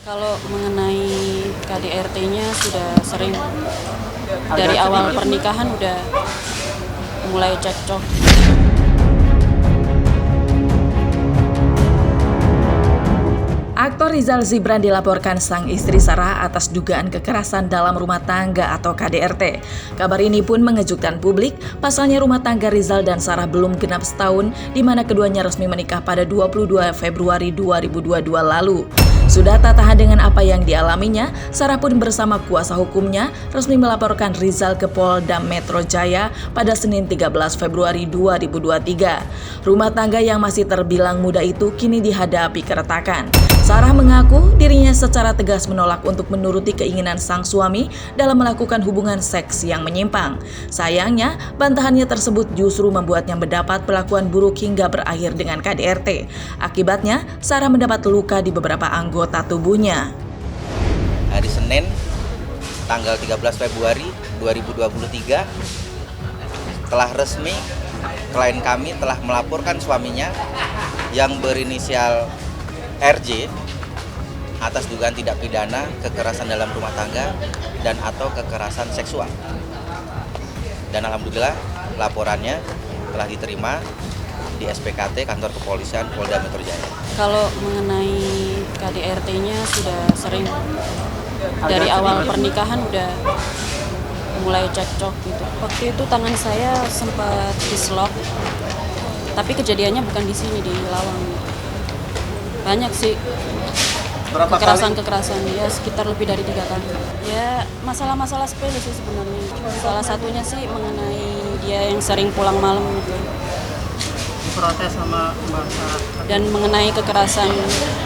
Kalau mengenai KDRT-nya sudah sering dari awal pernikahan udah mulai cekcok. Aktor Rizal Zibran dilaporkan sang istri Sarah atas dugaan kekerasan dalam rumah tangga atau KDRT. Kabar ini pun mengejutkan publik, pasalnya rumah tangga Rizal dan Sarah belum genap setahun, di mana keduanya resmi menikah pada 22 Februari 2022 lalu. Sudah tak tahan dengan apa yang dialaminya, Sarah pun bersama kuasa hukumnya resmi melaporkan Rizal ke Polda Metro Jaya pada Senin 13 Februari 2023. Rumah tangga yang masih terbilang muda itu kini dihadapi keretakan. Sarah mengaku dirinya secara tegas menolak untuk menuruti keinginan sang suami dalam melakukan hubungan seks yang menyimpang. Sayangnya, bantahannya tersebut justru membuatnya mendapat perlakuan buruk hingga berakhir dengan KDRT. Akibatnya, Sarah mendapat luka di beberapa anggota tubuhnya. Hari Senin, tanggal 13 Februari 2023, telah resmi klien kami telah melaporkan suaminya yang berinisial RJ atas dugaan tindak pidana kekerasan dalam rumah tangga dan atau kekerasan seksual. Dan alhamdulillah laporannya telah diterima di SPKT Kantor Kepolisian Polda Metro Jaya. Kalau mengenai KDRT-nya sudah sering dari awal pernikahan udah mulai cekcok gitu. Waktu itu tangan saya sempat dislok, tapi kejadiannya bukan di sini, di Lawang. Banyak sih kekerasan ya, sekitar lebih dari 3 kali. Ya masalah-masalah sepele sih sebenarnya. Salah satunya sih mengenai dia yang sering pulang malam gitu. Protes sama masyarakat. Dan mengenai kekerasan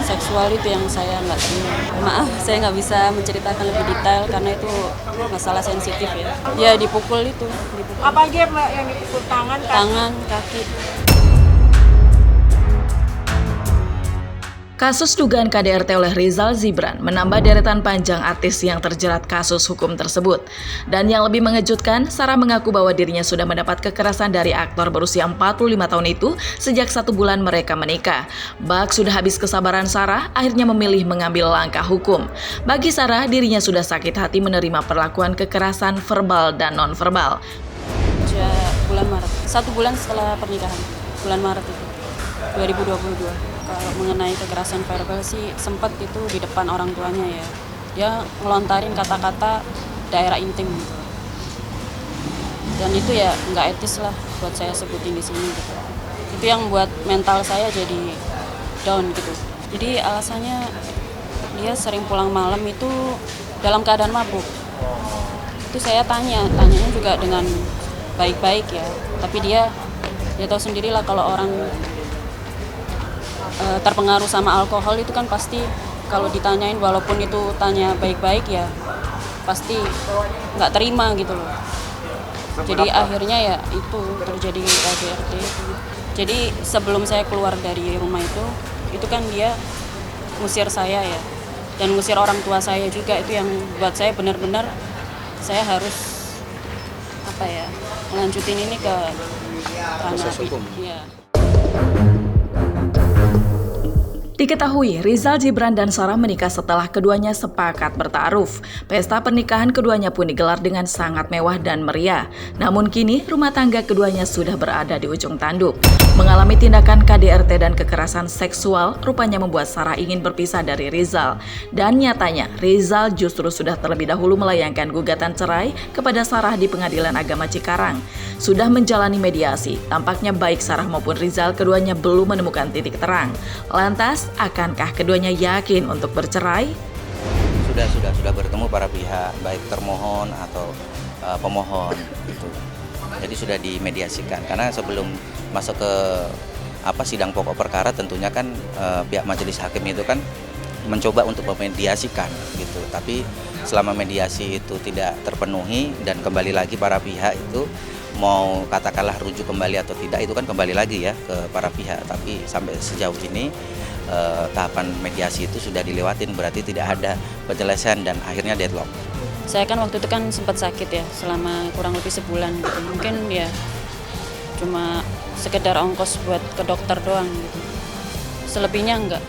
seksual itu yang saya nggak terima. Maaf, saya nggak bisa menceritakan lebih detail karena itu masalah sensitif ya. Ya dipukul itu. Dipukul. Apa aja Mbak yang dipukul? Tangan, kaki? Tangan, kaki. Kasus dugaan KDRT oleh Rizal Zibran menambah deretan panjang artis yang terjerat kasus hukum tersebut. Dan yang lebih mengejutkan, Sarah mengaku bahwa dirinya sudah mendapat kekerasan dari aktor berusia 45 tahun itu sejak 1 bulan mereka menikah. Bak sudah habis kesabaran Sarah, akhirnya memilih mengambil langkah hukum. Bagi Sarah, dirinya sudah sakit hati menerima perlakuan kekerasan verbal dan non-verbal. Sejak bulan Maret, 1 bulan setelah pernikahan, bulan Maret itu, 2022. Kalau mengenai kekerasan verbal sih sempat itu di depan orang tuanya ya. Dia ngelontarin kata-kata daerah intim gitu. Dan itu ya nggak etis lah buat saya sebutin di sini gitu. Itu yang buat mental saya jadi down gitu. Jadi alasannya dia sering pulang malam itu dalam keadaan mabuk. Itu saya tanyanya juga dengan baik-baik ya. Tapi dia tahu sendirilah kalau orang terpengaruh sama alkohol itu kan pasti kalau ditanyain walaupun itu tanya baik-baik ya pasti nggak terima gitu loh. Jadi akhirnya ya itu terjadi KDRT itu. Jadi sebelum saya keluar dari rumah itu kan dia ngusir saya ya, dan ngusir orang tua saya juga. Itu yang buat saya benar-benar saya harus melanjutin ini ke ranah hukum. Ya. Diketahui, Rizal Zibran dan Sarah menikah setelah keduanya sepakat bertaaruf. Pesta pernikahan keduanya pun digelar dengan sangat mewah dan meriah. Namun kini, rumah tangga keduanya sudah berada di ujung tanduk. Mengalami tindakan KDRT dan kekerasan seksual, rupanya membuat Sarah ingin berpisah dari Rizal. Dan nyatanya, Rizal justru sudah terlebih dahulu melayangkan gugatan cerai kepada Sarah di Pengadilan Agama Cikarang. Sudah menjalani mediasi, tampaknya baik Sarah maupun Rizal keduanya belum menemukan titik terang. Lantas, akankah keduanya yakin untuk bercerai? Sudah bertemu para pihak, baik termohon atau pemohon gitu. Jadi sudah dimediasikan karena sebelum masuk ke sidang pokok perkara tentunya kan pihak majelis hakim itu kan mencoba untuk memediasikan gitu. Tapi selama mediasi itu tidak terpenuhi dan kembali lagi para pihak itu mau katakanlah rujuk kembali atau tidak itu kan kembali lagi ya ke para pihak. Tapi sampai sejauh ini tahapan mediasi itu sudah dilewatin, berarti tidak ada penyelesaian dan akhirnya deadlock. Saya kan waktu itu kan sempat sakit ya selama kurang lebih sebulan gitu. Mungkin ya cuma sekedar ongkos buat ke dokter doang gitu. Selebihnya enggak.